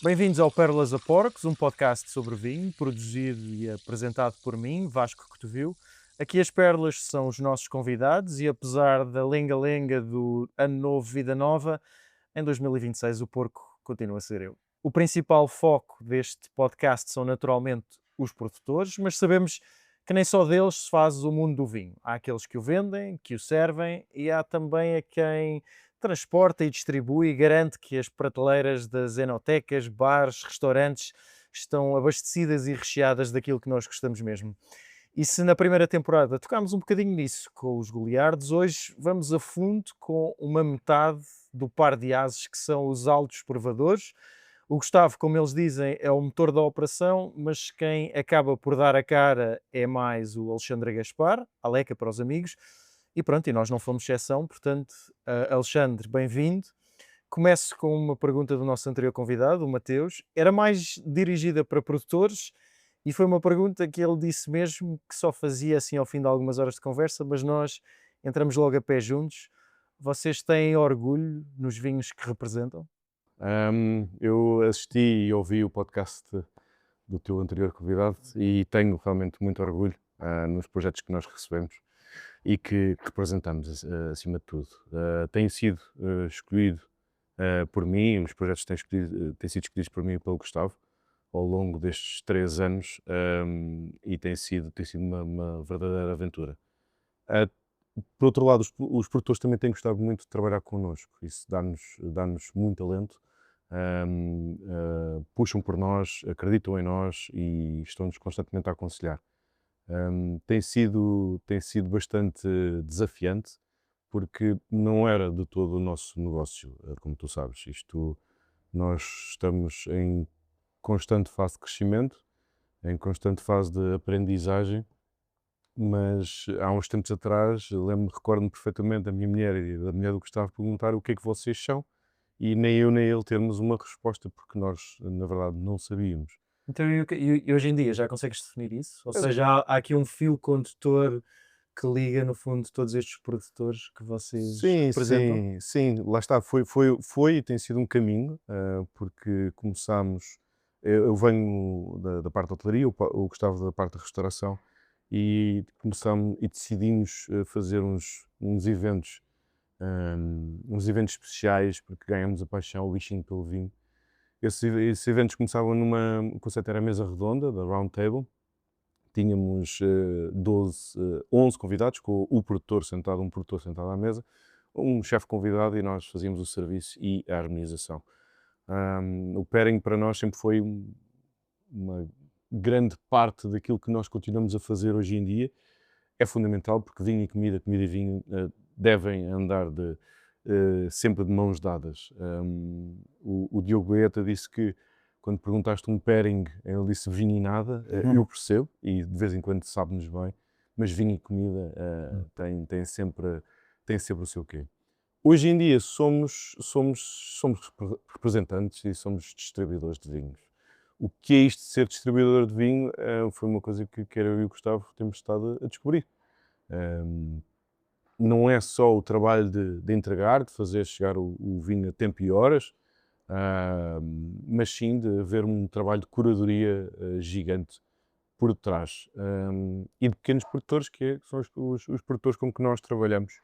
Bem-vindos ao Pérolas a Porcos, um podcast sobre vinho, produzido e apresentado por mim, Vasco Cotovil. Aqui as pérolas são os nossos convidados e apesar da lenga-lenga do Ano Novo, Vida Nova, em 2026 o porco continua a ser eu. O principal foco deste podcast são naturalmente os produtores, mas sabemos que nem só deles se faz o mundo do vinho. Há aqueles que o vendem, que o servem e há também a quem transporta e distribui e garante que as prateleiras das enotecas, bares, restaurantes estão abastecidas e recheadas daquilo que nós gostamos mesmo. E se na primeira temporada tocámos um bocadinho nisso com os Goliards, hoje vamos a fundo com uma metade do par de ases que são os altos provadores. O Gustavo, como eles dizem, é o motor da operação, mas quem acaba por dar a cara é mais o Alexandre Gaspar, Aleca para os amigos. E pronto, e nós não fomos exceção, portanto, Alexandre, bem-vindo. Começo com uma pergunta do nosso anterior convidado, o Mateus. Era mais dirigida para produtores e foi uma pergunta que ele disse mesmo que só fazia assim ao fim de algumas horas de conversa, mas nós entramos logo a pé juntos. Vocês têm orgulho nos vinhos que representam? Eu assisti e ouvi o podcast do teu anterior convidado e tenho realmente muito orgulho nos projetos que nós recebemos e que representamos acima de tudo. Tem sido escolhido por mim, os projetos têm sido escolhidos por mim e pelo Gustavo ao longo destes 3 anos, e tem sido uma verdadeira aventura. Ah, por outro lado, os produtores também têm gostado muito de trabalhar connosco, isso dá-nos muito alento, puxam por nós, acreditam em nós e estão-nos constantemente a aconselhar. Tem sido bastante desafiante, porque não era de todo o nosso negócio, como tu sabes. Nós estamos em constante fase de crescimento, em constante fase de aprendizagem, mas há uns tempos atrás, recordo-me perfeitamente da minha mulher e da mulher do Gustavo perguntar o que é que vocês são, e nem eu nem ele termos uma resposta, porque nós, na verdade, não sabíamos. Então, e hoje em dia já consegues definir isso? Ou Mas, seja, há aqui um fio condutor que liga, no fundo, todos estes produtores que vocês sim, representam? sim, sim, lá está, foi e tem sido um caminho, porque começámos, eu venho da parte da hotelaria, o Gustavo da parte da restauração, e começámos e decidimos fazer uns eventos especiais, porque ganhamos a paixão, o bichinho pelo vinho. Esses eventos começavam o conceito era a mesa redonda, da Round Table. Tínhamos 11 convidados, com um produtor sentado à mesa, um chefe convidado e nós fazíamos o serviço e a harmonização. O pairing para nós sempre foi uma grande parte daquilo que nós continuamos a fazer hoje em dia. É fundamental porque vinho e comida e vinho devem andar sempre de mãos dadas. O Diogo Goeta disse que, quando perguntaste um pairing, ele disse vinho e nada. Eu percebo, e de vez em quando sabe-nos bem, mas vinho e comida têm sempre o seu quê. Hoje em dia somos representantes e somos distribuidores de vinhos. O que é isto de ser distribuidor de vinho? Foi uma coisa que quer eu e o Gustavo temos estado a descobrir. Um, não é só o trabalho de entregar, de fazer chegar o vinho a tempo e horas, mas sim de haver um trabalho de curadoria gigante por detrás. E de pequenos produtores, que são os produtores com que nós trabalhamos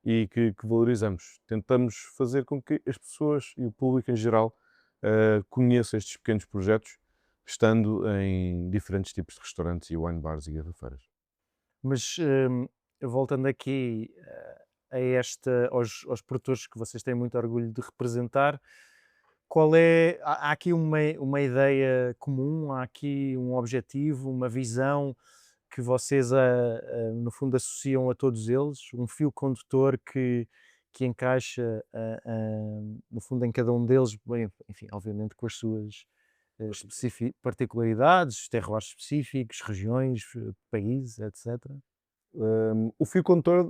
e que valorizamos. Tentamos fazer com que as pessoas e o público em geral conheçam estes pequenos projetos, estando em diferentes tipos de restaurantes e wine bars e garrafeiras. Mas, voltando aqui, aos produtores que vocês têm muito orgulho de representar, qual é há aqui uma ideia comum, há aqui um objetivo, uma visão que vocês, no fundo, associam a todos eles? Um fio condutor que encaixa, no fundo, em cada um deles, bem, enfim, obviamente com as suas, particularidades, terroirs específicos, regiões, países, etcétera? O fio condutor,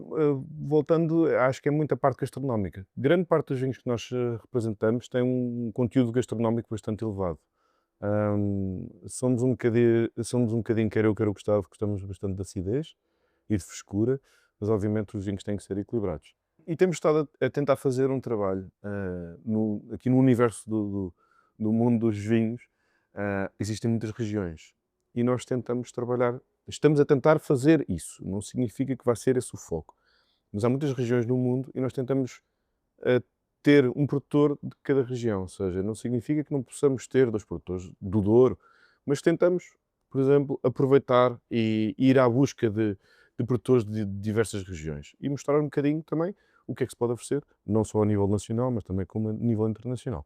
voltando, acho que é muita parte gastronómica. Grande parte dos vinhos que nós representamos tem um conteúdo gastronómico bastante elevado. Somos um bocadinho, quer eu, quer o Gustavo, gostamos bastante de acidez e de frescura, mas obviamente os vinhos têm que ser equilibrados. E temos estado a tentar fazer um trabalho aqui no universo no mundo dos vinhos, existem muitas regiões e nós tentamos trabalhar, estamos a tentar fazer isso, não significa que vai ser esse o foco, mas há muitas regiões no mundo e nós tentamos ter um produtor de cada região, ou seja, não significa que não possamos ter 2 produtores do Douro, mas tentamos, por exemplo, aproveitar e ir à busca de produtores de diversas regiões e mostrar um bocadinho também o que é que se pode oferecer, não só a nível nacional, mas também como a nível internacional.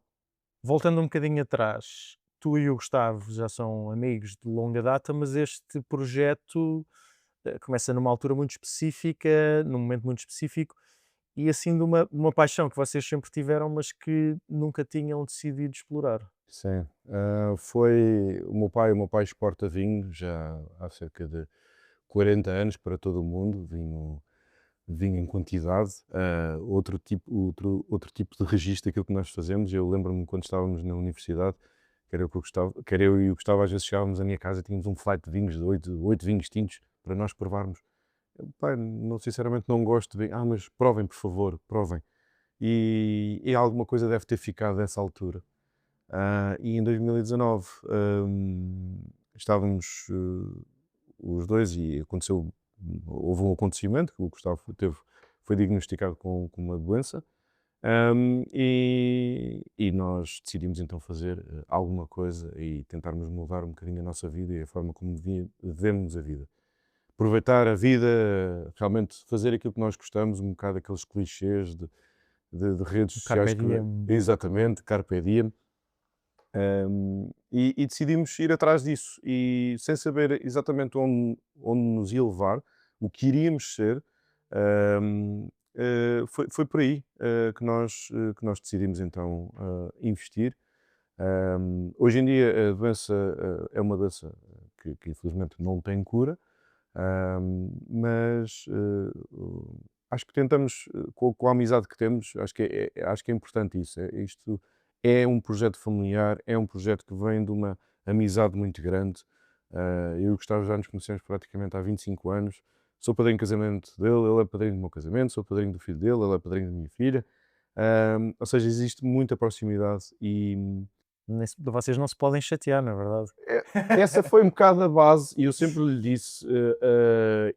Voltando um bocadinho atrás, tu e o Gustavo já são amigos de longa data, mas este projeto começa numa altura muito específica, num momento muito específico, e assim de uma paixão que vocês sempre tiveram, mas que nunca tinham decidido explorar. Sim, foi o meu pai exporta vinho já há cerca de 40 anos para todo o mundo, vinho em quantidade, outro tipo de registro daquilo que nós fazemos. Eu lembro-me quando estávamos na universidade, quer eu e o Gustavo, às vezes chegávamos à minha casa e tínhamos um flight de vinhos, de 8 vinhos tintos, para nós provarmos. Pai, não, sinceramente não gosto de vinho. Mas provem, por favor, provem. E alguma coisa deve ter ficado dessa altura. E em 2019 estávamos os dois e houve um acontecimento que o Gustavo foi diagnosticado com uma doença, e nós decidimos então fazer alguma coisa e tentarmos mudar um bocadinho a nossa vida e a forma como vivemos a vida. Aproveitar a vida, realmente fazer aquilo que nós gostamos, um bocado aqueles clichês de redes sociais Carpe diem. exatamente, carpe diem. E decidimos ir atrás disso e sem saber exatamente onde nos ia levar, o que iríamos ser, foi por aí que nós decidimos então investir. Hoje em dia a doença é uma doença que infelizmente não tem cura, mas acho que tentamos, com a amizade que temos, acho que é importante isso. Isto é um projeto familiar, é um projeto que vem de uma amizade muito grande. Eu e o Gustavo já nos conhecemos praticamente há 25 anos. Sou padrinho de casamento dele, ele é padrinho do meu casamento, sou padrinho do filho dele, ele é padrinho da minha filha. Ou seja, existe muita proximidade e Vocês não se podem chatear, na verdade. essa foi um bocado a base, e eu sempre lhe disse,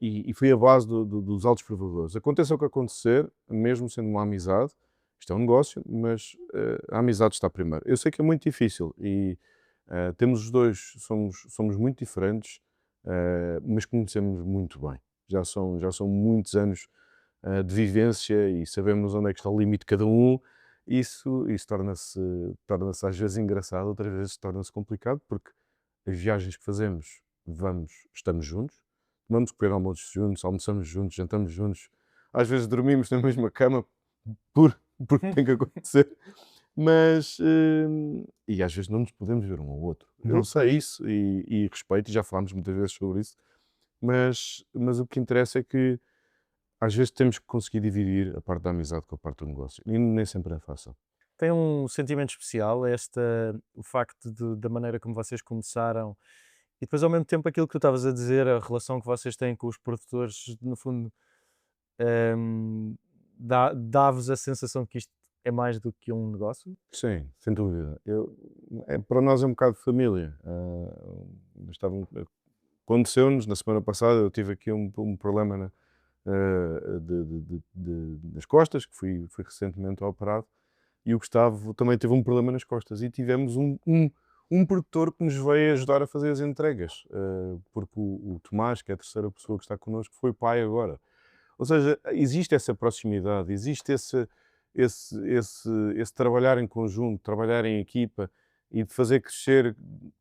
e foi a base dos altos provadores. Aconteça o que acontecer, mesmo sendo uma amizade, isto é um negócio, mas a amizade está primeiro. Eu sei que é muito difícil e temos os dois, somos muito diferentes, mas conhecemos muito bem. Já são muitos anos de vivência e sabemos onde é que está o limite de cada um. Isso torna-se às vezes engraçado, outras vezes torna-se complicado, porque as viagens que fazemos, estamos juntos, tomamos pequeno almoço juntos, almoçamos juntos, jantamos juntos, às vezes dormimos na mesma cama por, porque tem que acontecer, mas e às vezes não nos podemos ver um ao outro. Eu sei isso e respeito, e já falámos muitas vezes sobre isso, mas o que interessa é que às vezes temos que conseguir dividir a parte da amizade com a parte do negócio, e nem sempre é fácil. Tem um sentimento especial o facto da maneira como vocês começaram e depois ao mesmo tempo aquilo que tu estavas a dizer, a relação que vocês têm com os produtores, no fundo, hum, dá-vos a sensação que isto é mais do que um negócio? Sim, sem dúvida. Para nós é um bocado de família. Aconteceu-nos, na semana passada, eu tive aqui um problema nas costas, que fui recentemente operado, e o Gustavo também teve um problema nas costas, e tivemos um produtor que nos veio ajudar a fazer as entregas, porque o Tomás, que é a terceira pessoa que está connosco, foi pai agora. Ou seja, existe essa proximidade, existe esse trabalhar em conjunto, trabalhar em equipa e de fazer crescer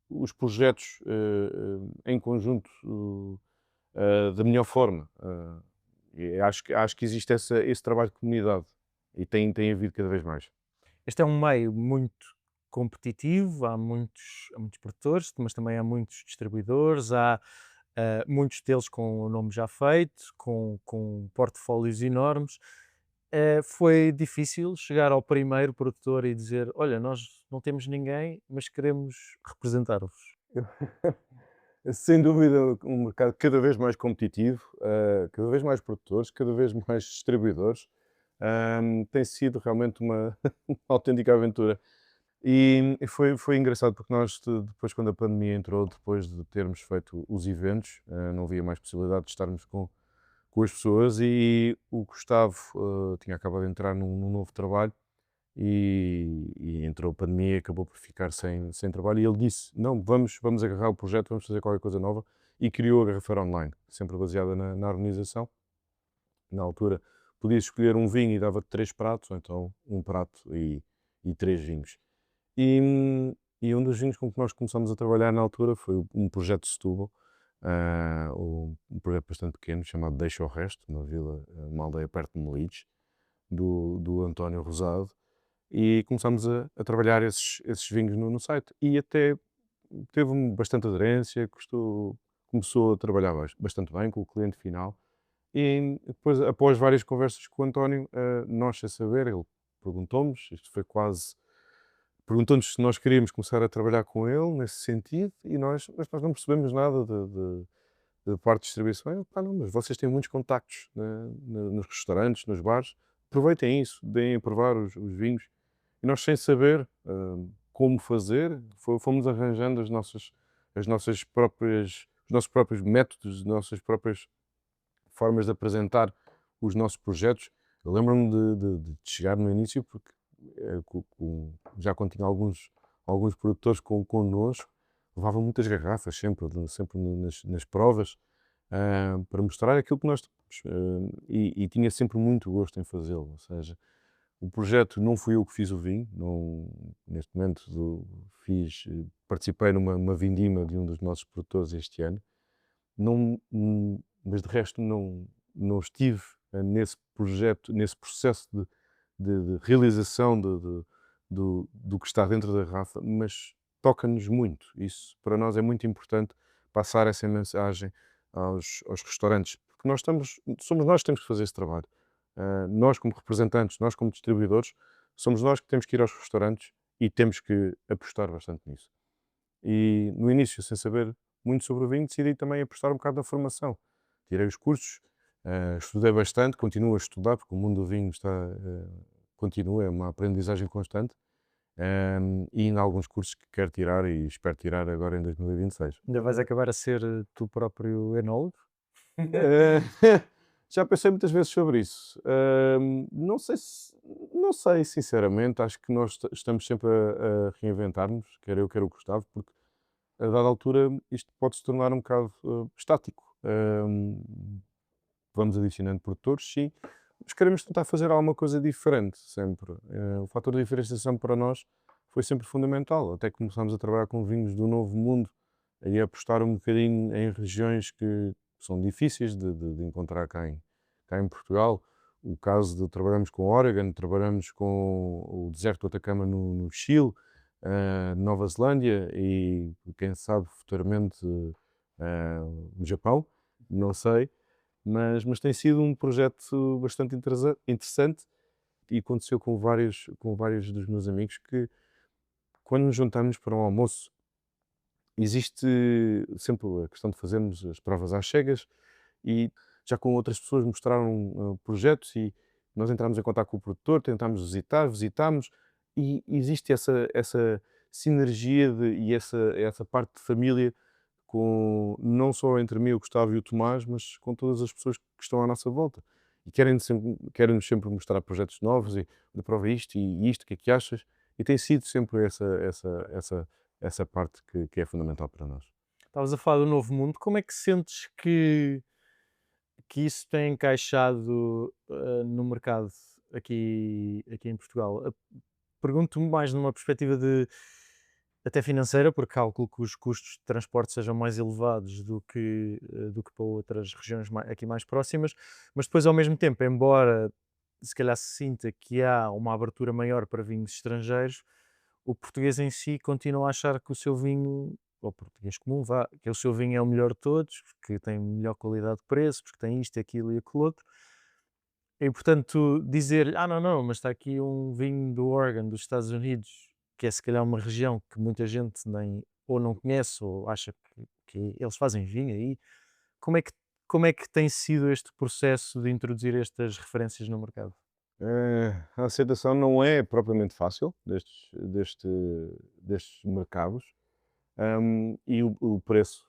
os projetos em conjunto da melhor forma. E acho que existe esse trabalho de comunidade e tem havido cada vez mais. Este é um meio muito competitivo, há muitos produtores, mas também há muitos distribuidores, há muitos deles com o nome já feito, com portfólios enormes. Foi difícil chegar ao primeiro produtor e dizer: Olha, nós não temos ninguém, mas queremos representar-vos. Sem dúvida, um mercado cada vez mais competitivo, cada vez mais produtores, cada vez mais distribuidores. Tem sido realmente uma, uma autêntica aventura. E foi engraçado porque nós, depois, quando a pandemia entrou, depois de termos feito os eventos, não havia mais possibilidade de estarmos com as pessoas e o Gustavo tinha acabado de entrar num novo trabalho e entrou a pandemia e acabou por ficar sem trabalho. E ele disse: Não, vamos agarrar o projeto, vamos fazer qualquer coisa nova. E criou a Garrafeira Online, sempre baseada na organização. Na altura, podias escolher um vinho e dava 3 pratos, ou então um prato e 3 vinhos. E um dos vinhos com que nós começamos a trabalhar na altura foi um projeto de Setúbal, um projeto bastante pequeno, chamado Deixa o Resto, uma aldeia perto de Melides, do António Rosado, e começámos a trabalhar esses vinhos no site. E até teve bastante aderência, começou a trabalhar bastante bem com o cliente final. E depois, após várias conversas com o António, nós sem saber, ele isto foi quase, perguntou-nos se nós queríamos começar a trabalhar com ele nesse sentido, mas nós não percebemos nada de parte de distribuição. Não, mas vocês têm muitos contactos, né, nos restaurantes, nos bares, aproveitem isso, deem a provar os vinhos. E nós, sem saber como fazer, fomos arranjando os nossos próprios métodos, as nossas próprias formas de apresentar os nossos projetos. Eu lembro-me de chegar no início, porque já quando tinha alguns produtores connosco, levavam muitas garrafas, sempre nas provas, para mostrar aquilo que nós temos. E tinha sempre muito gosto em fazê-lo. Ou seja, o projeto não fui eu que fiz o vinho, não, neste momento participei numa vindima de um dos nossos produtores este ano, não, mas de resto não estive nesse projeto, nesse processo de realização do que está dentro da garrafa, mas toca-nos muito. Isso para nós é muito importante, passar essa mensagem aos restaurantes, porque somos nós que temos que fazer esse trabalho. Nós como representantes, nós como distribuidores, somos nós que temos que ir aos restaurantes e temos que apostar bastante nisso. E no início, sem saber muito sobre o vinho, decidi também apostar um bocado na formação. Tirei os cursos, estudei bastante, continuo a estudar, porque o mundo do vinho continua, é uma aprendizagem constante, e em alguns cursos que quero tirar e espero tirar agora em 2026. Ainda vais acabar a ser tu próprio enólogo? Eh, Já pensei muitas vezes sobre isso. Não sei, sinceramente, acho que nós estamos sempre a reinventar-nos, quer eu, quer o Gustavo, porque a dada altura isto pode se tornar um bocado estático. Vamos adicionando produtores, sim, mas queremos tentar fazer alguma coisa diferente sempre. O fator de diferenciação para nós foi sempre fundamental, até que começámos a trabalhar com vinhos do Novo Mundo e a apostar um bocadinho em regiões que são difíceis de encontrar cá em Portugal. O caso de trabalhamos com Oregon, trabalhamos com o deserto do Atacama no Chile, Nova Zelândia e quem sabe futuramente no Japão, não sei, mas tem sido um projeto bastante interessante e aconteceu com vários dos meus amigos que quando nos juntamos para um almoço existe sempre a questão de fazermos as provas às cegas e já com outras pessoas mostraram projetos e nós entramos em contato com o produtor, tentámos visitámos e existe essa sinergia e essa parte de família não só entre mim, o Gustavo e o Tomás, mas com todas as pessoas que estão à nossa volta. E querem-nos sempre mostrar projetos novos e "Olha, prova isto e isto, o que é que achas?" E tem sido sempre essa parte que é fundamental para nós. Estavas a falar do Novo Mundo, como é que sentes que isso tem encaixado, no mercado aqui em Portugal? Pergunto-me mais numa perspectiva de até financeira, porque calculo que os custos de transporte sejam mais elevados do que para outras regiões aqui mais próximas, mas depois ao mesmo tempo, embora se calhar se sinta que há uma abertura maior para vinhos estrangeiros, o português em si continua a achar que o seu vinho, ou português comum, vá, que o seu vinho é o melhor de todos, porque tem melhor qualidade de preço, porque tem isto, aquilo e aquilo outro. E portanto, dizer-lhe, não, não, mas está aqui um vinho do Oregon, dos Estados Unidos, que é se calhar uma região que muita gente nem ou não conhece ou acha que eles fazem vinho aí. Como é que, como é que tem sido este processo de introduzir estas referências no mercado? A aceitação não é propriamente fácil destes mercados, e o preço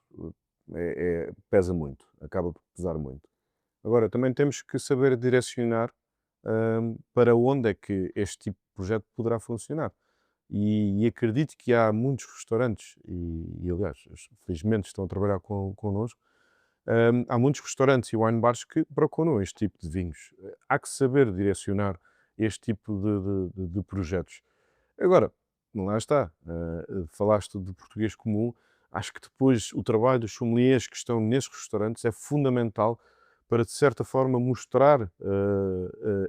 pesa muito, acaba por pesar muito. Agora, também temos que saber direcionar, para onde é que este tipo de projeto poderá funcionar. E acredito que há muitos restaurantes, e aliás, felizmente estão a trabalhar connosco, há muitos restaurantes e wine bars que procuram este tipo de vinhos. Há que saber direcionar este tipo de projetos. Agora, lá está, falaste de português comum, acho que depois o trabalho dos sommeliers que estão nesses restaurantes é fundamental para, de certa forma, mostrar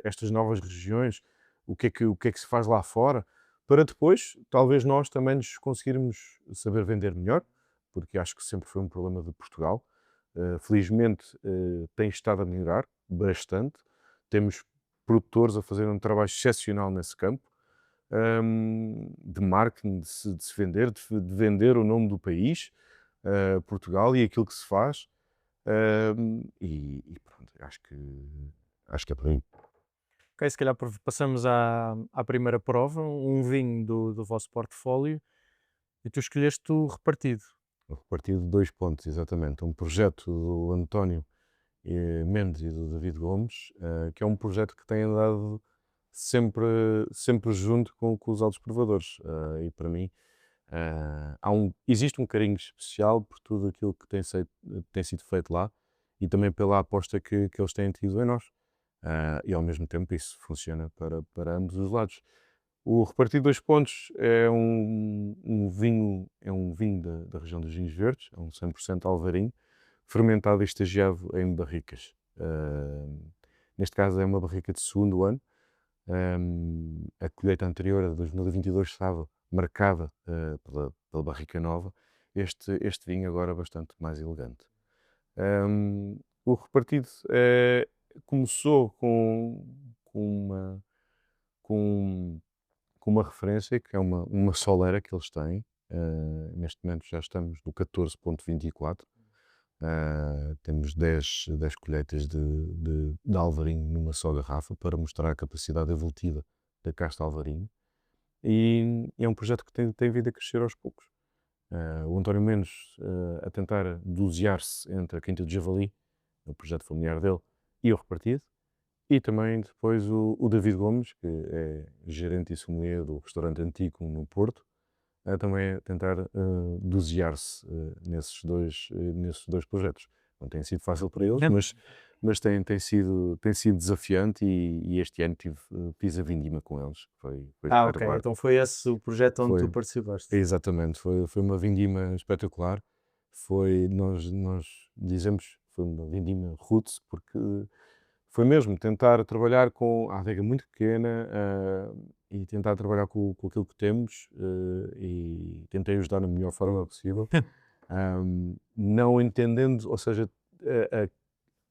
estas novas regiões, o que é que se faz lá fora, para depois, talvez nós também nos conseguirmos saber vender melhor, porque acho que sempre foi um problema de Portugal. Felizmente tem estado a melhorar bastante. Temos produtores a fazer um trabalho excepcional nesse campo, de marketing, de se vender, de vender o nome do país, Portugal, e aquilo que se faz. E pronto, acho que é por aí. Ok, se calhar passamos à primeira prova, um vinho do vosso portfólio, e tu escolheste o repartido. A partir de 2 pontos, exatamente. Um projeto do António Mendes e do David Gomes, que é um projeto que tem andado sempre, sempre junto com os altos provadores. E para mim, existe um carinho especial por tudo aquilo que tem sido feito lá e também pela aposta que eles têm tido em nós. E ao mesmo tempo isso funciona para ambos os lados. O Repartido 2 Pontos é um vinho da região dos vinhos verdes, é um 100% alvarinho, fermentado e estagiado em barricas. Neste caso é uma barrica de segundo ano. A colheita anterior, a de 2022, estava marcada pela barrica nova. Este vinho agora é bastante mais elegante. O Repartido começou com uma, com, com uma referência que é uma soleira que eles têm. Neste momento já estamos no 14,24. Temos 10 colheitas de alvarinho numa só garrafa para mostrar a capacidade evolutiva da casta alvarinho. E é um projeto que tem vindo a crescer aos poucos. O António Mendes a tentar dosear-se entre a Quinta de Javali, o projeto familiar dele, e o Repartido. E também depois o David Gomes, que é gerente e sommelier do restaurante Antigo no Porto, a também tentar dosear-se nesses dois projetos. Não tem sido fácil para eles, mas tem sido desafiante, e este ano fiz a vindima com eles. Foi Ok, espetacular. então foi esse o projeto onde tu Foi, participaste. exatamente, foi uma vindima espetacular. Nós dizemos, foi uma vindima roots, porque foi mesmo tentar trabalhar com a adega muito pequena, e tentar trabalhar com aquilo que temos, e tentei ajudar da melhor forma possível. Não entendendo, ou seja,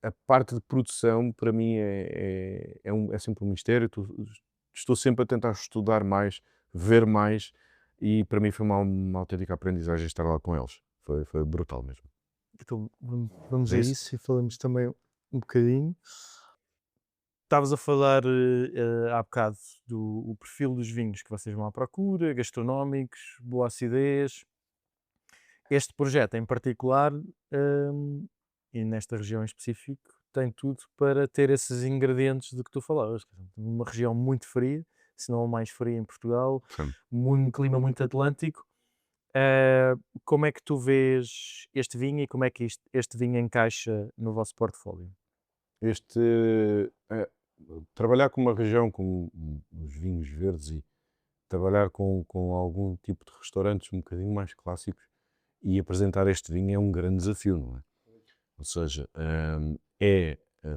a parte de produção para mim é sempre um mistério. Estou sempre a tentar estudar mais, ver mais, e para mim foi uma autêntica aprendizagem estar lá com eles. Foi brutal mesmo. Então vamos É a isso? isso e falamos também um bocadinho. Estavas a falar há bocado do o perfil dos vinhos que vocês vão à procura, gastronómicos, boa acidez. Este projeto em particular, e nesta região em específico, tem tudo para ter esses ingredientes de que tu falavas. Uma região muito fria, se não a mais fria em Portugal, Sim. um clima muito atlântico. Eh, Como é que tu vês este vinho e como é que este vinho encaixa no vosso portfólio? Eh, Trabalhar com uma região com os vinhos verdes, e trabalhar com algum tipo de restaurantes um bocadinho mais clássicos, e apresentar este vinho é um grande desafio, não é? Ou seja,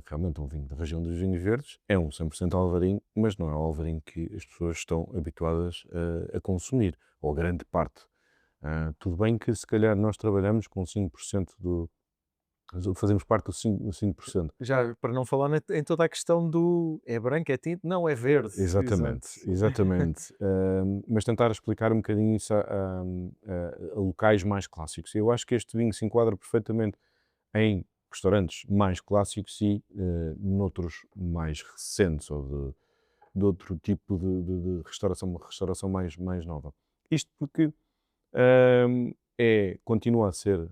realmente um vinho da região dos vinhos verdes, é um 100% alvarinho, mas não é o alvarinho que as pessoas estão habituadas a consumir, ou grande parte. Tudo bem que se calhar nós trabalhamos com 5% fazemos parte dos 5%. Já para não falar em toda a questão do é branco, é tinto, não, é verde. Exato. Exatamente, exatamente. Mas tentar explicar um bocadinho isso a locais mais clássicos. Eu acho que este vinho se enquadra perfeitamente em restaurantes mais clássicos e noutros mais recentes, ou de outro tipo de restauração, uma restauração mais nova. Isto porque continua a ser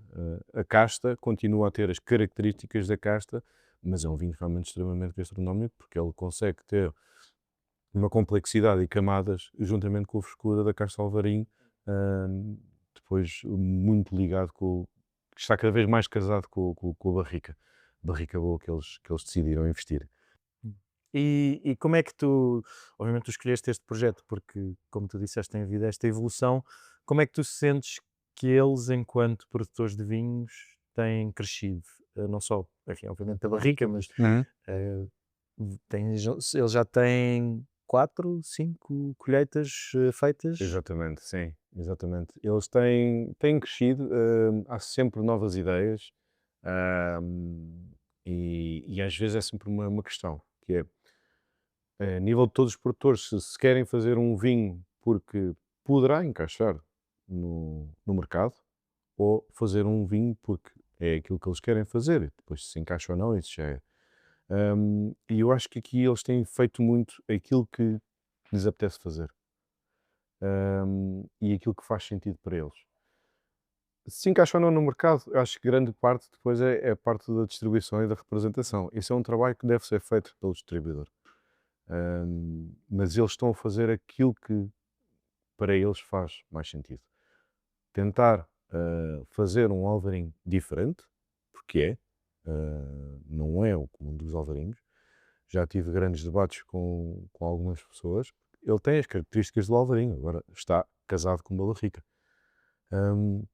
a casta, continua a ter as características da casta, mas é um vinho realmente extremamente gastronómico, porque ele consegue ter uma complexidade e camadas juntamente com a frescura da casta Alvarinho, depois muito ligado está cada vez mais casado com a barrica boa que eles decidiram investir. E como é que tu, obviamente tu escolheste este projeto porque, como tu disseste, tem havido esta evolução, como é que tu sentes que eles, enquanto produtores de vinhos, têm crescido? Não só, enfim, obviamente a barrica, mas eh, eles já têm 4, 5 colheitas feitas? Exatamente, sim, exatamente. Eles têm crescido, há sempre novas ideias, e às vezes é sempre uma questão, que é, a nível de todos os produtores, se querem fazer um vinho porque poderá encaixar no mercado, ou fazer um vinho porque é aquilo que eles querem fazer, e depois se encaixa ou não, isso já é. E eu acho que aqui eles têm feito muito aquilo que lhes apetece fazer, e aquilo que faz sentido para eles. Se encaixa ou não no mercado, eu acho que grande parte depois é a parte da distribuição e da representação. Esse é um trabalho que deve ser feito pelo distribuidor. Mas eles estão a fazer aquilo que para eles faz mais sentido. Tentar fazer um alvarinho diferente, porque não é o comum dos alvarinhos. Já tive grandes debates com algumas pessoas. Ele tem as características do alvarinho, agora está casado com uma barrica. Hum,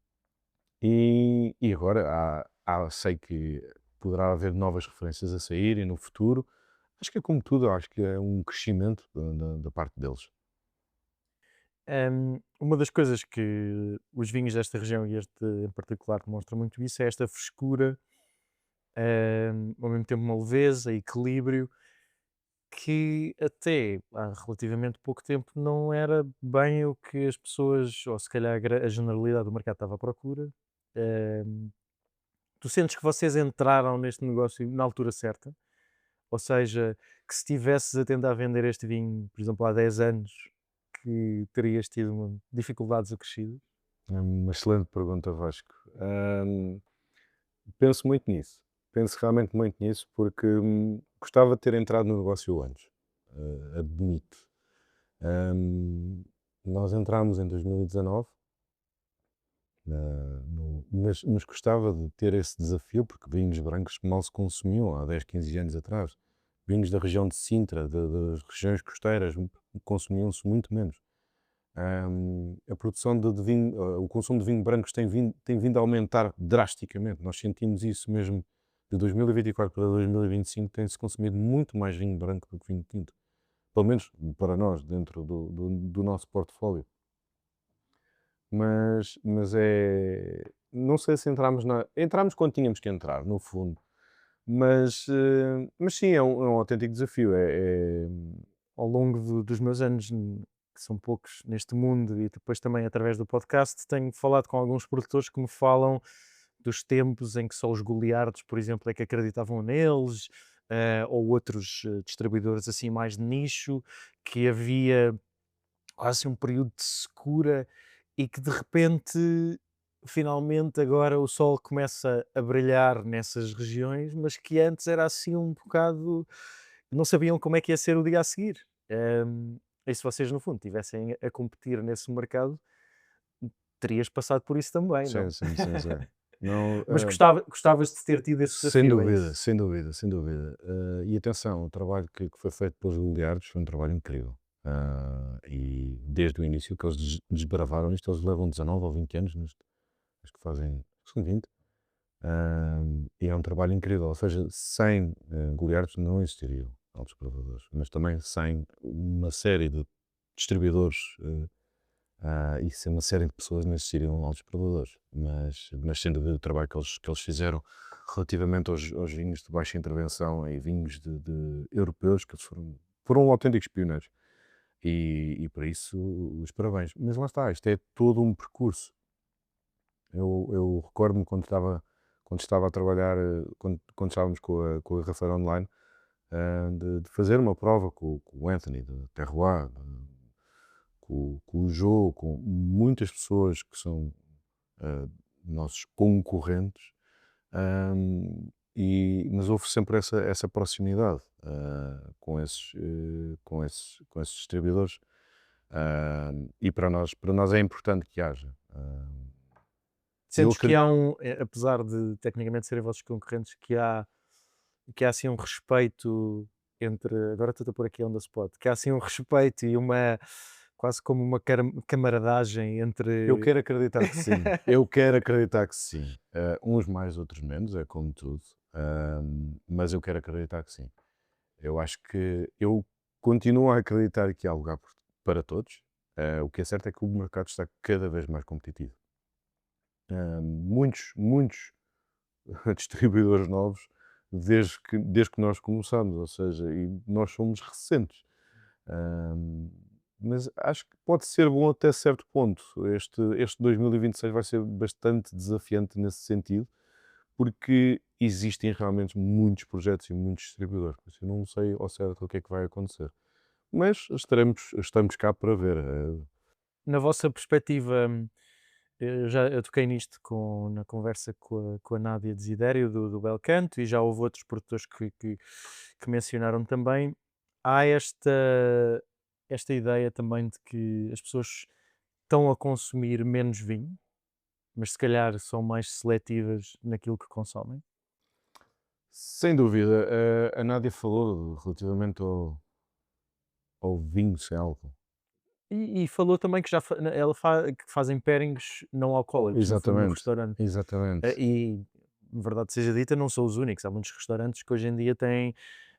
e agora sei que poderá haver novas referências a saírem no futuro. Acho que é como tudo, acho que é um crescimento da parte deles. Uma das coisas que os vinhos desta região, e este em particular, demonstra muito isso, é esta frescura, ao mesmo tempo uma leveza, equilíbrio, que até há relativamente pouco tempo não era bem o que as pessoas, ou se calhar a generalidade do mercado estava à procura. Ahm, Tu sentes que vocês entraram neste negócio na altura certa? Ou seja, que se estivesses a tentar vender este vinho, por exemplo, há 10 anos, que terias tido dificuldades acrescidas? É uma excelente pergunta, Vasco. Penso muito nisso. Penso realmente muito nisso porque gostava de ter entrado no negócio antes. Admito. Nós entramos em 2019, mas gostava de ter esse desafio porque vinhos brancos mal se consumiam há 10, 15 anos atrás. Vinhos da região de Sintra, das regiões costeiras, consumiam-se muito menos. A produção de vinho, o consumo de vinho brancos tem vindo a aumentar drasticamente. Nós sentimos isso mesmo de 2024 para 2025, tem-se consumido muito mais vinho branco do que vinho tinto. Pelo menos para nós, dentro do nosso portfólio. Mas não sei se entramos quando tínhamos que entrar, no fundo. Mas sim, é um autêntico desafio. Ao longo dos meus anos, que são poucos neste mundo, e depois também através do podcast, tenho falado com alguns produtores que me falam dos tempos em que só os goliardos, por exemplo, é que acreditavam neles, ou outros distribuidores assim mais de nicho, que havia quase um período de secura e que de repente, finalmente, agora o sol começa a brilhar nessas regiões, mas que antes era assim um bocado, não sabiam como é que ia ser o dia a seguir. E se vocês, no fundo, estivessem a competir nesse mercado, terias passado por isso também, Sim, não? sim, sim, sim. Não, Mas gostavas de ter tido esse sem desafio, é dúvida, isso? sem dúvida, sem dúvida. E atenção, o trabalho que foi feito pelos Goliardos foi um trabalho incrível. E desde o início que eles desbravaram isto, eles levam 19 ou 20 anos, acho que são 20. E é um trabalho incrível, ou seja, sem Goliardos não existiriam altos provadores, mas também sem uma série de distribuidores e sem uma série de pessoas não existiriam altos provadores. Mas sem dúvida o trabalho que eles fizeram relativamente aos vinhos de baixa intervenção e vinhos de europeus, que eles foram autênticos pioneiros. E para isso, os parabéns. Mas lá está, isto é todo um percurso. Eu recordo-me quando estava a trabalhar, quando estávamos com a Rafeira Online, de fazer uma prova com o Anthony, da Terroir, com o Joe, com muitas pessoas que são nossos concorrentes, mas houve sempre essa proximidade com esses distribuidores. E para nós é importante que haja. Eu Sentes que há apesar de tecnicamente serem vossos concorrentes, que há assim um respeito entre, agora estou a pôr aqui on the spot, que há assim um respeito e uma, quase como uma camaradagem entre... Eu quero acreditar que sim. Eu quero acreditar que sim. Uns mais, outros menos, é como tudo. Mas eu quero acreditar que sim. Eu acho que eu continuo a acreditar que há lugar para todos. O que é certo é que o mercado está cada vez mais competitivo. Muitos distribuidores novos desde que nós começamos, ou seja, e nós somos recentes. Mas acho que pode ser bom até certo ponto. Este 2026 vai ser bastante desafiante nesse sentido, porque existem realmente muitos projetos e muitos distribuidores. Por isso eu não sei ao certo o que é que vai acontecer. Mas estamos cá para ver. Na vossa perspectiva, eu toquei nisto na conversa com a Nádia Desidério do Bel Canto, e já houve outros produtores que mencionaram também. Há esta ideia também de que as pessoas estão a consumir menos vinho, mas se calhar são mais seletivas naquilo que consomem. Sem dúvida, a Nádia falou relativamente ao vinho sem álcool. E falou também que que fazem pairings não alcoólicos, no fundo, no Exatamente, restaurante. exatamente. E, verdade seja dita, não são os únicos. Há muitos restaurantes que hoje em dia têm,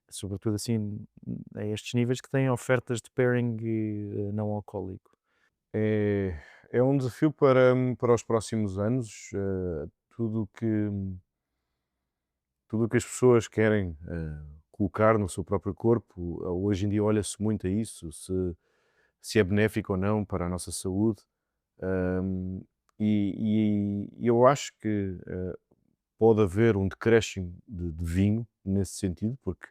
sobretudo assim, a estes níveis, que têm ofertas de pairing não alcoólico. É um desafio para os próximos anos. Tudo o que as pessoas querem colocar no seu próprio corpo, hoje em dia olha-se muito a isso, se é benéfico ou não para a nossa saúde. Um, e eu acho que pode haver um decréscimo de vinho nesse sentido, porque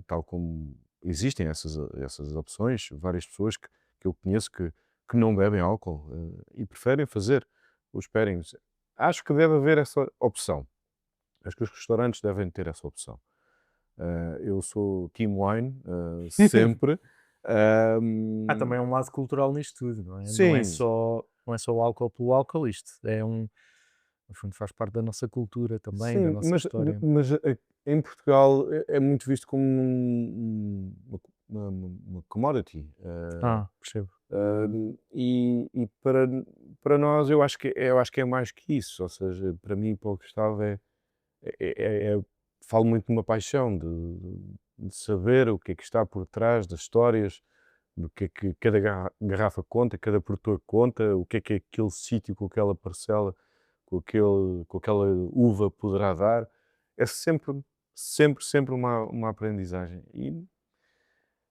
tal como existem essas opções, várias pessoas que eu conheço que não bebem álcool e preferem fazer os pairings. Acho que deve haver essa opção. Acho que os restaurantes devem ter essa opção. Eu sou Team Wine, sempre. Há também um lado cultural nisto tudo, não é? Sim, Não é só o álcool pelo álcool, isto no fundo faz parte da nossa cultura também, da sim, nossa mas, história. mas em Portugal é muito visto como uma commodity. Percebo. E para nós eu acho que é mais que isso, ou seja, para mim, para o Gustavo falo muito de uma paixão de saber o que é que está por trás das histórias, do que é que cada garrafa conta, cada produtor conta, o que é aquele sítio com aquela parcela, com aquela uva poderá dar. É sempre, sempre, sempre uma aprendizagem. E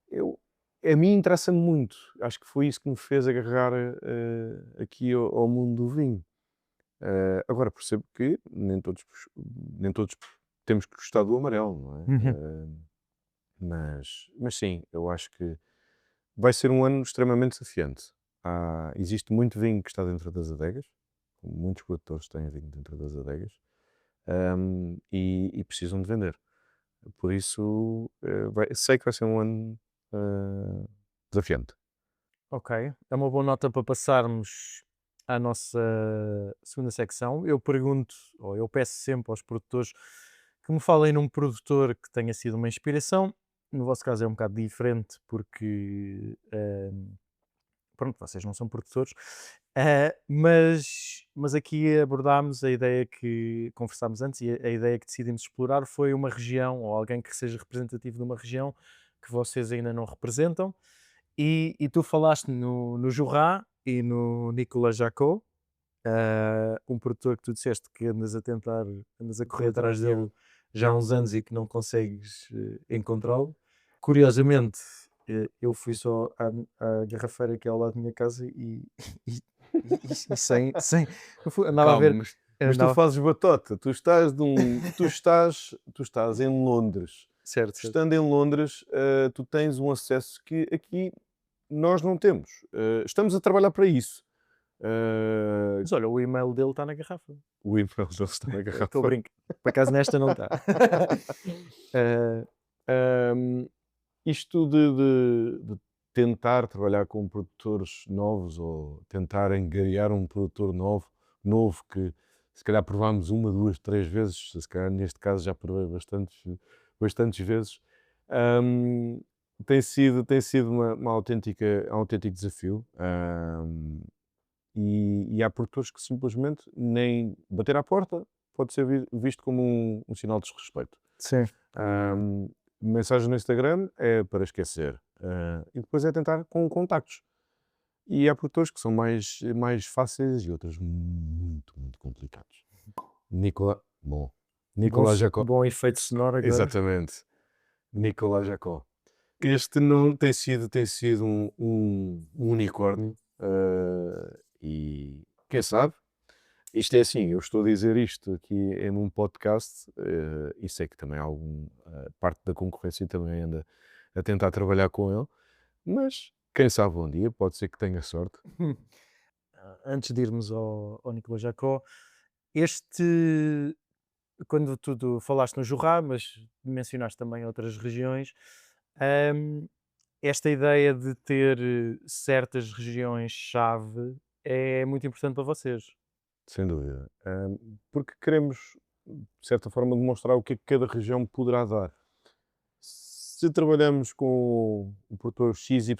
eu, a mim interessa-me muito. Acho que foi isso que me fez agarrar aqui ao mundo do vinho. Agora percebo que nem todos temos que gostar do amarelo, não é? Uhum. Mas sim, eu acho que vai ser um ano extremamente desafiante. Existe muito vinho que está dentro das adegas, muitos produtores têm vinho dentro das adegas, e precisam de vender. Por isso, sei que vai ser um ano desafiante. Ok, é uma boa nota para passarmos à nossa segunda secção. Eu pergunto, ou eu peço sempre aos produtores que me falem num produtor que tenha sido uma inspiração. No vosso caso é um bocado diferente porque, pronto, vocês não são produtores, mas aqui abordámos a ideia que conversámos antes, e a ideia que decidimos explorar foi uma região ou alguém que seja representativo de uma região que vocês ainda não representam. E tu falaste no Jurá e no Nicolas Jacot, um produtor que tu disseste que andas a correr atrás dele já há uns anos e que não consegues encontrá-lo. Curiosamente, eu fui só à garrafeira que é ao lado da minha casa e sem andava a Calma, ver. mas tu Andava, fazes batota. Tu estás em Londres. Certo, certo. Estando em Londres, tu tens um acesso que aqui nós não temos. Estamos a trabalhar para isso. Mas olha, o e-mail dele está na garrafa. O e-mail dele está na Estou a garrafa. brincar. Por acaso nesta não está. Ahm, Isto de tentar trabalhar com produtores novos ou tentar angariar um produtor novo que se calhar provámos uma, duas, três vezes, se calhar neste caso já provei bastantes vezes, ahm, tem sido um autêntico desafio. E há produtores que simplesmente nem bater à porta pode ser visto como um sinal de desrespeito. Sim. Ahm, Mensagem no Instagram é para esquecer. E depois é tentar com contactos. E há produtores que são mais fáceis e outros muito complicados. Nicolas Jacó. Bom efeito sonoro agora. Exatamente. Nicolas Jacó. Este não tem sido um unicórnio. E quem sabe? Isto é assim, eu estou a dizer isto aqui em um podcast, e sei que também algum parte da concorrência também anda a tentar trabalhar com ele, mas quem sabe um dia, pode ser que tenha sorte. Antes de irmos ao Nicolas Jacó, este, quando tu falaste no Jurá, mas mencionaste também outras regiões, hum, esta ideia de ter certas regiões-chave é muito importante para vocês. Sem dúvida. Porque queremos, de certa forma, demonstrar o que é que cada região poderá dar. Se trabalhamos com o produtor XYZ,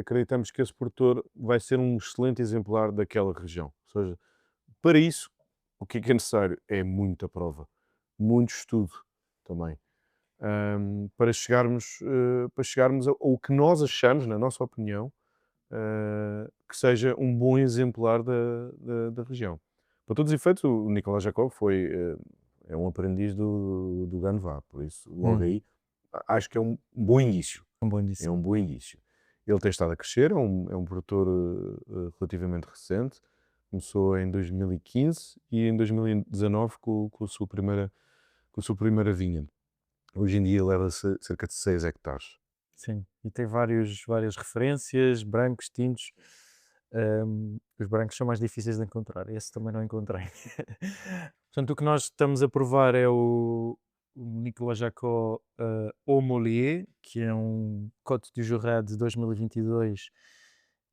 acreditamos que esse produtor vai ser um excelente exemplar daquela região. Ou seja, para isso, o que é necessário? É muita prova, muito estudo também. Para chegarmos ao que nós achamos, na nossa opinião, que seja um bom exemplar da região. Para todos os efeitos, o Nicolau Jacob é um aprendiz do Ganvá, por isso, logo Hum. aí, acho que é um bom início. Um bom É indício. um bom início. Ele tem estado a crescer, é um produtor relativamente recente. Começou em 2015 e em 2019 com a sua primeira vinha. Hoje em dia leva cerca de 6 hectares. Sim, e tem várias referências, brancos, tintos. Os brancos são mais difíceis de encontrar, esse também não encontrei. Portanto, o que nós estamos a provar é o Nicolas Jacó Au Molier, que é um Côte du Jura de 2022,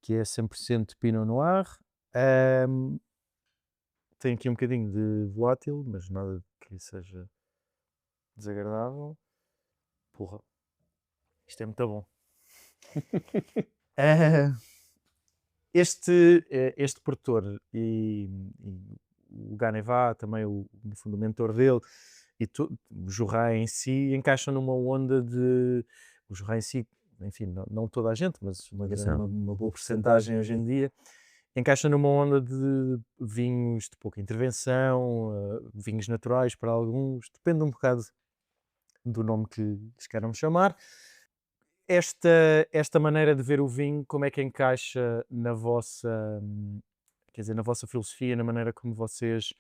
que é 100% Pinot Noir. Ahm, Tem aqui um bocadinho de volátil, mas nada que seja desagradável. Porra, isto é muito bom. Ah, este produtor e o Ganevá, também no fundo, o mentor dele, o Jurra em si, encaixam numa onda de. O Jurra em si, enfim, não toda a gente, mas uma boa porcentagem hoje em dia, encaixa numa onda de vinhos de pouca intervenção, vinhos naturais para alguns, depende um bocado do nome que lhes queiram chamar. Esta maneira de ver o vinho, como é que encaixa na vossa, quer dizer, na vossa filosofia, na maneira como vocês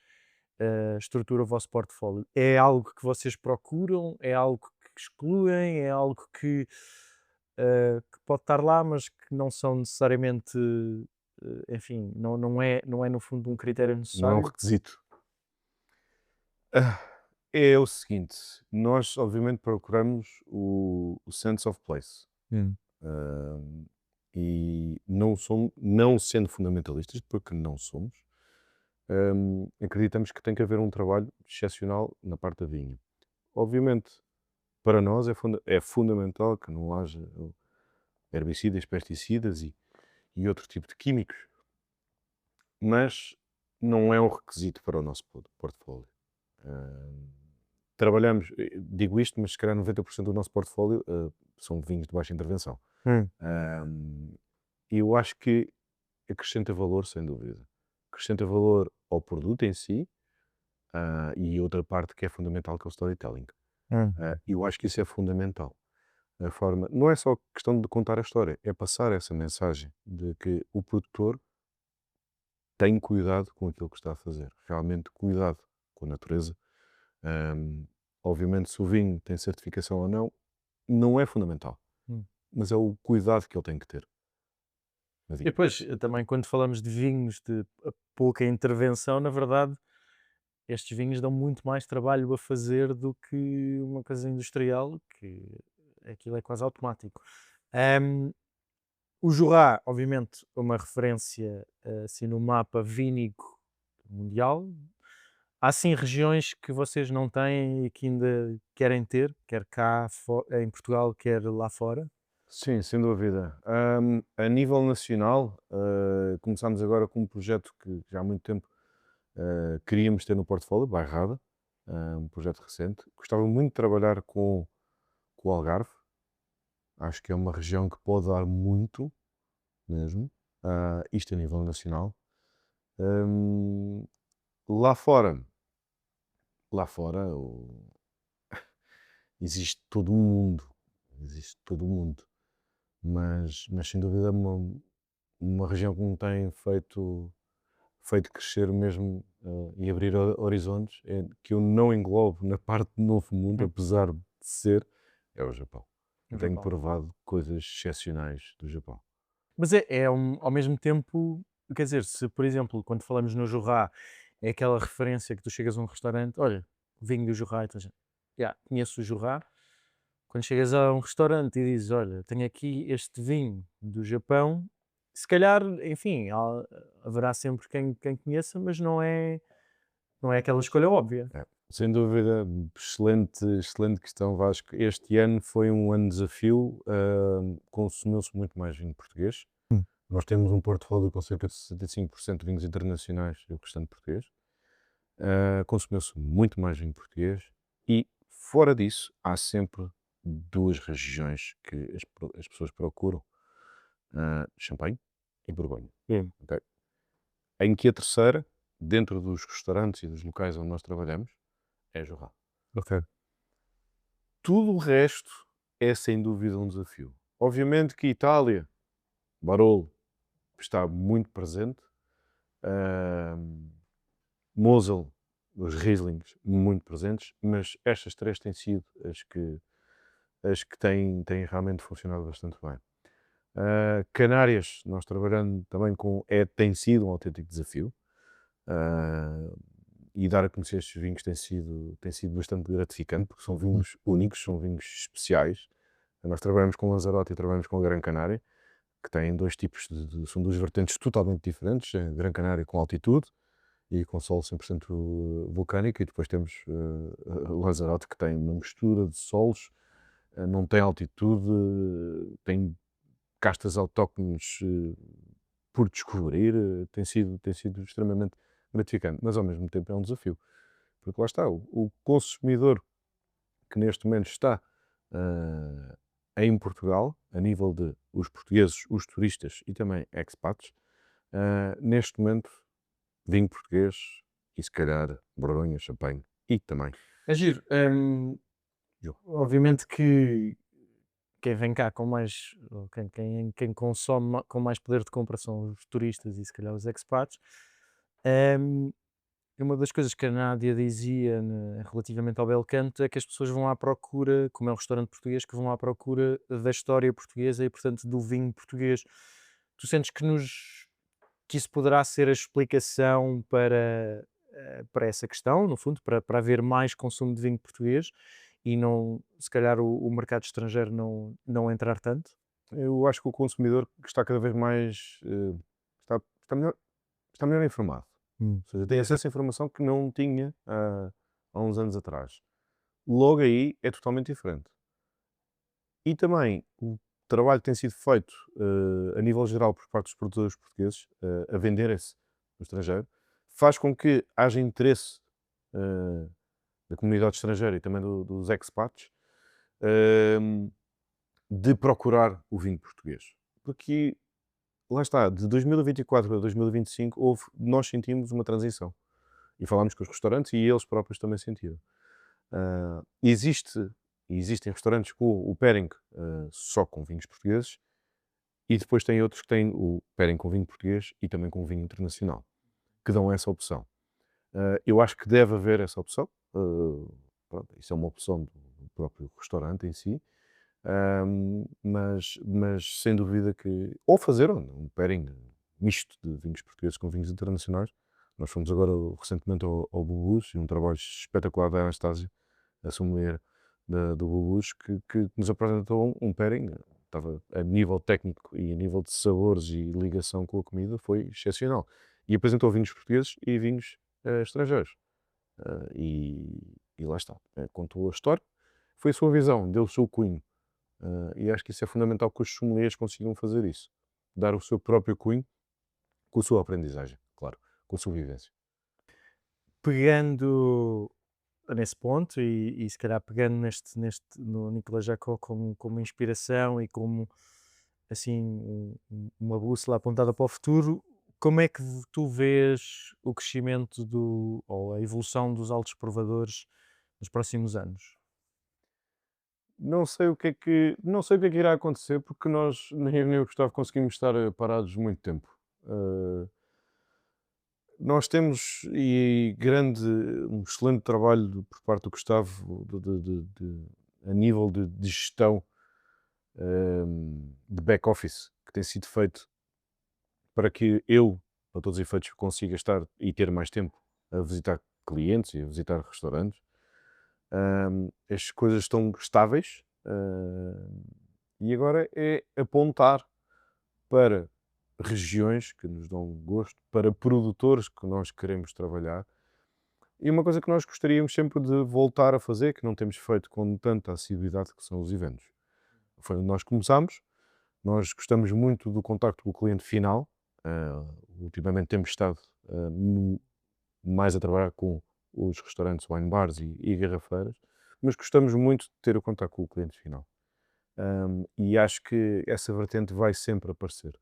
estruturam o vosso portfólio? É algo que vocês procuram? É algo que excluem? É algo que pode estar lá, mas que não são necessariamente, enfim, não é no fundo um critério Não é um necessário? requisito. Ah, É o seguinte, nós obviamente procuramos o sense of place. Hum. Ahm, e não sendo fundamentalistas, porque não somos, acreditamos que tem que haver um trabalho excepcional na parte da vinha. Obviamente, para nós é fundamental que não haja herbicidas, pesticidas e outro tipo de químicos, mas não é um requisito para o nosso portfólio. Ahm, Trabalhamos, digo isto, mas se calhar 90% do nosso portfólio são vinhos de baixa intervenção. Hum. E eu acho que acrescenta valor, sem dúvida. Acrescenta valor ao produto em si, e outra parte que é fundamental, que é o storytelling. Hum. Eu acho que isso é fundamental. A forma, não é só questão de contar a história, é passar essa mensagem de que o produtor tem cuidado com aquilo que está a fazer. Realmente cuidado com a natureza. Obviamente, se o vinho tem certificação ou não é fundamental, Hum. mas é o cuidado que ele tem que ter na E vinha. depois, também quando falamos de vinhos de pouca intervenção, na verdade, estes vinhos dão muito mais trabalho a fazer do que uma coisa industrial, que aquilo é quase automático. Ahm, o Jurá, obviamente, uma referência assim no mapa vínico mundial. Há sim regiões que vocês não têm e que ainda querem ter, quer cá em Portugal, quer lá fora? Sim, sem dúvida. A nível nacional, começámos agora com um projeto que já há muito tempo queríamos ter no portfólio, Bairrada, um projeto recente. Gostava muito de trabalhar com o Algarve. Acho que é uma região que pode dar muito mesmo, isto a nível nacional. Hum, lá fora, lá fora existe todo um mundo, existe todo um mundo, mas sem dúvida uma região que me tem feito crescer mesmo e abrir horizontes, que eu não englobo na parte do novo mundo, Hum, apesar de ser, é o Japão. no Eu tenho Japão. provado coisas excepcionais do Japão. Mas ao mesmo tempo, quer dizer, se por exemplo, quando falamos no Jurá, é aquela referência que tu chegas a um restaurante, olha, vinho do Jurá, então, já, conheço o Jurá. Quando chegas a um restaurante e dizes, olha, tenho aqui este vinho do Japão, se calhar, enfim, haverá sempre quem conheça, mas não é aquela escolha óbvia. É, sem dúvida, excelente, excelente questão, Vasco. Este ano foi um ano de desafio, consumiu-se muito mais vinho português. Hum. Nós temos um portfólio com cerca de 65% de vinhos internacionais e o restante português. Consumiu-se muito mais vinho português e, fora disso, há sempre duas regiões que as pessoas procuram, Champanhe e Borgonha. Sim. Ok? Em que a terceira, dentro dos restaurantes e dos locais onde nós trabalhamos, é Jurá. Ok. Tudo o resto é sem dúvida um desafio. Obviamente que Itália, Barolo, está muito presente. Ahm, Mosel, os Rieslings, muito presentes, mas estas três têm sido as que têm realmente funcionado bastante bem. Canárias, nós trabalhando também tem sido um autêntico desafio. Ah, e dar a conhecer estes vinhos tem sido bastante gratificante, porque são vinhos únicos, são vinhos especiais. Nós trabalhamos com Lanzarote e trabalhamos com a Gran Canária, que têm dois tipos são duas vertentes totalmente diferentes. A Gran Canária com altitude e com solo 100% vulcânico, e depois temos o Lanzarote, que tem uma mistura de solos, não tem altitude, tem castas autóctones por descobrir. Tem sido extremamente gratificante, mas ao mesmo tempo é um desafio, porque lá está, o consumidor que neste momento está uh, em Portugal, a nível de os portugueses, os turistas e também expats, neste momento, vinho português e se calhar Borgonha, Champanhe e também É giro. Gil. Obviamente que quem vem cá com mais, ou quem consome com mais poder de compra são os turistas e se calhar os expats. Hum, E uma das coisas que a Nádia dizia relativamente ao bel canto é que as pessoas vão à procura, como é um restaurante português, que vão à procura da história portuguesa e, portanto, do vinho português. Tu sentes que isso poderá ser a explicação para essa questão, no fundo, para haver mais consumo de vinho português e não, se calhar, o mercado estrangeiro não entrar tanto? Eu acho que o consumidor está cada vez mais está melhor informado. Hum. Ou seja, tem acesso a informação que não tinha há uns anos atrás. Logo aí é totalmente diferente. E também o trabalho que tem sido feito a nível geral por parte dos produtores portugueses a venderem-se no estrangeiro faz com que haja interesse eh, da comunidade estrangeira e também dos expats ehm, de procurar o vinho português. Porque lá está, de 2024 a 2025 nós sentimos uma transição. E falámos com os restaurantes e eles próprios também sentiram. Existem restaurantes com o pairing só com vinhos portugueses e depois tem outros que têm o pairing com vinho português e também com vinho internacional, que dão essa opção. Eu acho que deve haver essa opção pronto, isso é uma opção do próprio restaurante em si. Mas sem dúvida que ou fazer um pairing misto de vinhos portugueses com vinhos internacionais. Nós fomos agora recentemente ao Bubus e um trabalho espetacular da Anastásia, a sommelier do Bubus, que nos apresentou um pairing. Estava a nível técnico e a nível de sabores e ligação com a comida foi excepcional. E apresentou vinhos portugueses e vinhos estrangeiros. E lá está. Contou a história, foi a sua visão, deu o seu cunho. E acho que isso é fundamental que os sommeliers consigam fazer isso. Dar o seu próprio cunho com a sua aprendizagem, claro, com a sua vivência. Pegando nesse ponto e se calhar pegando no Nicolas Jacot como inspiração e como assim uma bússola apontada para o futuro, como é que tu vês o crescimento ou a evolução dos altos provadores nos próximos anos? Não sei o que é que irá acontecer, porque nós, nem eu nem o Gustavo, conseguimos estar parados muito tempo. Uh, Nós temos um excelente trabalho por parte do Gustavo a nível de gestão de back-office que tem sido feito para que eu, para todos os efeitos, consiga estar e ter mais tempo a visitar clientes e a visitar restaurantes. As coisas estão estáveis e agora é apontar para regiões que nos dão gosto, para produtores que nós queremos trabalhar. E uma coisa que nós gostaríamos sempre de voltar a fazer, que não temos feito com tanta assiduidade, que são os eventos. Foi onde nós começámos. Nós gostamos muito do contacto com o cliente final. Ultimamente temos estado mais a trabalhar com os restaurantes, wine bars e garrafeiras, mas gostamos muito de ter o contacto com o cliente final. E acho que essa vertente vai sempre aparecer.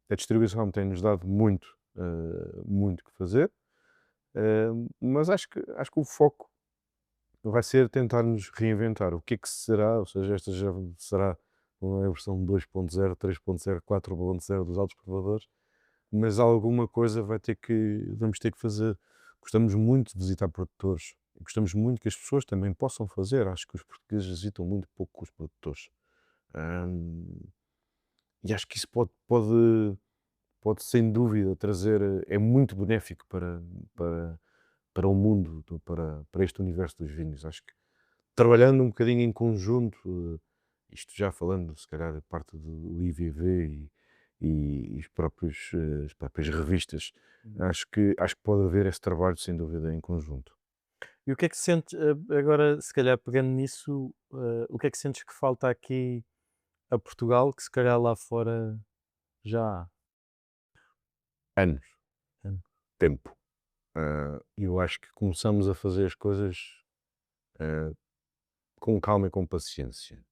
A distribuição tem-nos dado muito que fazer, mas acho que o foco vai ser tentar nos reinventar. O que é que será? Ou seja, esta já será não é a versão 2.0, 3.0, 4.0 dos altos provadores, mas alguma coisa vamos ter que fazer. Gostamos muito de visitar produtores, e gostamos muito que as pessoas também possam fazer. Acho que os portugueses visitam muito pouco os produtores. E acho que isso pode sem dúvida trazer, é muito benéfico para o mundo, para este universo dos vinhos. Acho que trabalhando um bocadinho em conjunto, isto já falando se calhar da parte do IVV e as próprias revistas, acho que pode haver esse trabalho sem dúvida em conjunto. E o que é que sentes, agora se calhar pegando nisso, o que é que sentes que falta aqui a Portugal, que se calhar lá fora já há? Anos, Hum. tempo. Eu acho que começamos a fazer as coisas ah, com calma e com paciência.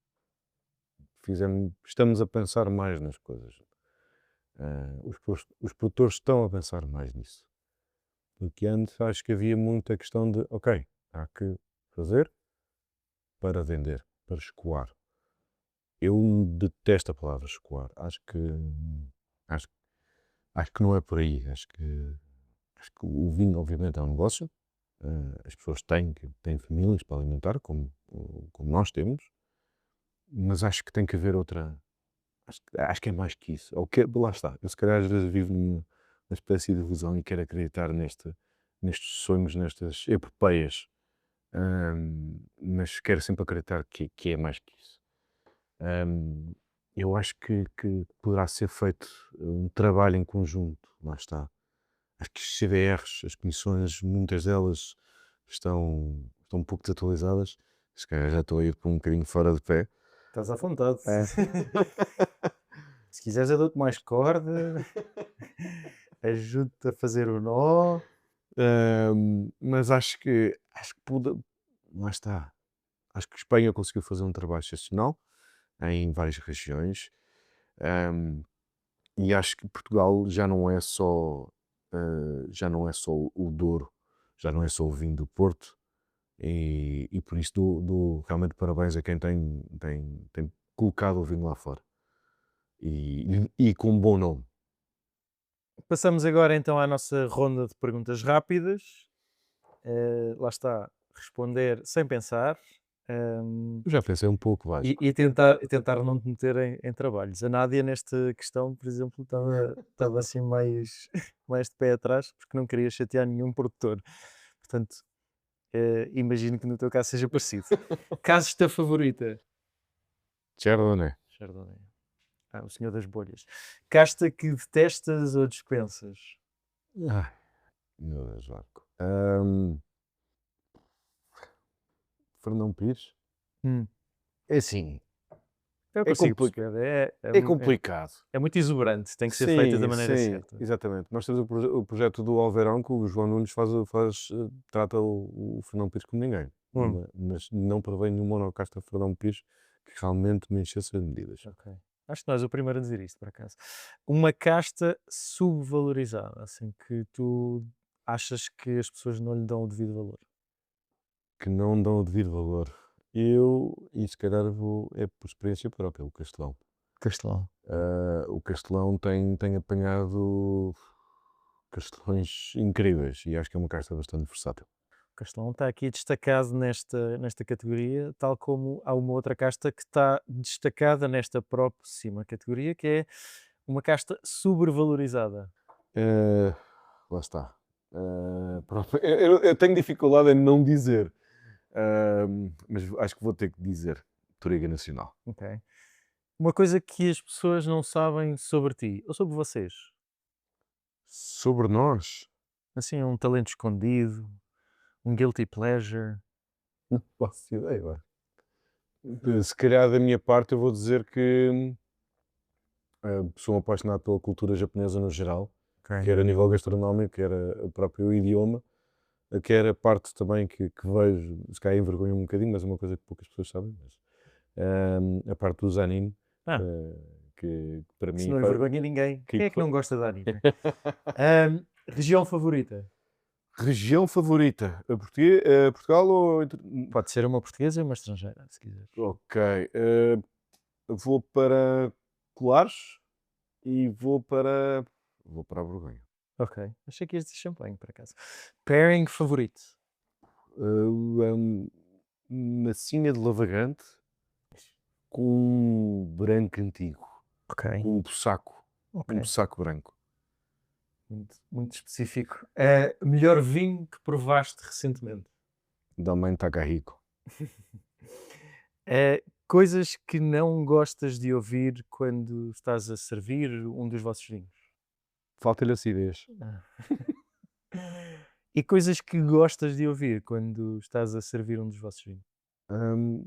Estamos a pensar mais nas coisas. Os produtores estão a pensar mais nisso. Porque antes acho que havia muita questão de, ok, há que fazer para vender, para escoar. Eu detesto a palavra escoar. Acho, acho que não é por aí. Acho que o vinho, obviamente, é um negócio. As pessoas têm famílias para alimentar, como nós temos, mas acho que tem que haver outra. Acho que é mais que isso. Lá está. Eu, se calhar, às vezes vivo numa espécie de ilusão e quero acreditar nestes sonhos, nestas epopeias, mas quero sempre acreditar que é mais que isso. Eu acho que poderá ser feito um trabalho em conjunto. Lá está. Acho que os CDRs, as comissões, muitas delas estão um pouco desatualizadas. Se calhar já estou a ir por um bocadinho fora de pé. Estás à vontade. É. Se quiseres eu dou-te mais corda, ajudo-te a fazer o nó. Mas acho que lá está. Acho que Espanha conseguiu fazer um trabalho excepcional em várias regiões. Ahm, e acho que Portugal já não é só o Douro, já não é só o vinho do Porto. E por isso dou realmente parabéns a quem tem colocado o vinho lá fora. E com um bom nome. Passamos agora então à nossa ronda de perguntas rápidas. Lá está, responder sem pensar. hum, Eu já pensei um pouco, Vasco. e tentar não te meter em trabalhos. A Nádia, nesta questão, por exemplo, estava assim mais, mais de pé atrás, porque não queria chatear nenhum produtor. Portanto, imagino que no teu caso seja parecido. Casta favorita? Chardonnay. Chardonnay. O senhor das bolhas. Casta que detestas ou dispensas? Ai, meu Deus, Vasco. Fernão Pires? Hum, É assim, eu É consigo complica- perceber. é complicado. É muito exuberante, tem que ser feita da maneira sim, certa. exatamente. Nós temos o projeto do Alverão, que o João Nunes trata o Fernão Pires como ninguém. Mas não provei nenhuma monocasta Fernão Pires que realmente me enchesse as medidas. Ok. Acho que nós o primeiro a dizer isto, por acaso. Uma casta subvalorizada, assim, que tu achas que as pessoas não lhe dão o devido valor. Que não dão o devido valor. E se calhar é por experiência própria, o Castelão. Castelão. O Castelão tem apanhado castelões incríveis e acho que é uma casta bastante versátil. O Castelão está aqui destacado nesta categoria, tal como há uma outra casta que está destacada nesta próxima categoria, que é uma casta sobrevalorizada. Lá está. Pronto, eu tenho dificuldade em não dizer, mas acho que vou ter que dizer Toriga Nacional. Ok. Uma coisa que as pessoas não sabem sobre ti, ou sobre vocês. Sobre nós, Assim, um talento escondido, um guilty pleasure. não faço ideia. Vá. Se calhar da minha parte eu vou dizer que sou apaixonado pela cultura japonesa no geral, quer a nível gastronómico, quer o próprio idioma, quer a parte também que vejo, se calhar envergonha um bocadinho, mas é uma coisa que poucas pessoas sabem, mas, a parte dos anime, que para Se mim... não envergonha ninguém. Quem é que não gosta de anime? Região favorita? Região favorita? Portugal ou... Pode ser uma portuguesa ou uma estrangeira, se quiser. Ok. Vou para Colares e vou para a Borgonha. Ok. Achei que ias dizer champanhe, por acaso. Pairing favorito? Uma massinha de lavagante com um branco antigo, Ok. com um saco, Ok. um saco branco. Muito específico. Melhor vinho que provaste recentemente? Da mãe Takahiko. Coisas que não gostas de ouvir quando estás a servir um dos vossos vinhos? Falta-lhe acidez. E coisas que gostas de ouvir quando estás a servir um dos vossos vinhos? Hum,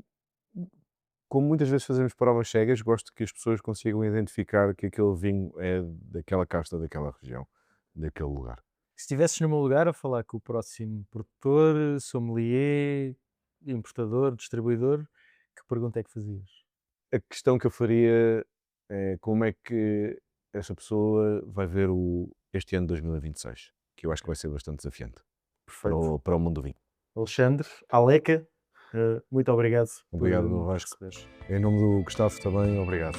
Como muitas vezes fazemos provas cegas, gosto que as pessoas consigam identificar que aquele vinho é daquela casta, daquela região, daquele lugar. Se estivesses no meu lugar a falar com o próximo produtor, sommelier, importador, distribuidor, que pergunta é que fazias? A questão que eu faria é como é que essa pessoa vai ver este ano de 2026, que eu acho que vai ser bastante desafiante Perfeito. para o mundo do vinho. Alexandre, Aleca, muito obrigado. Obrigado, por meu Vasco. receberes. Em nome do Gustavo também, obrigado.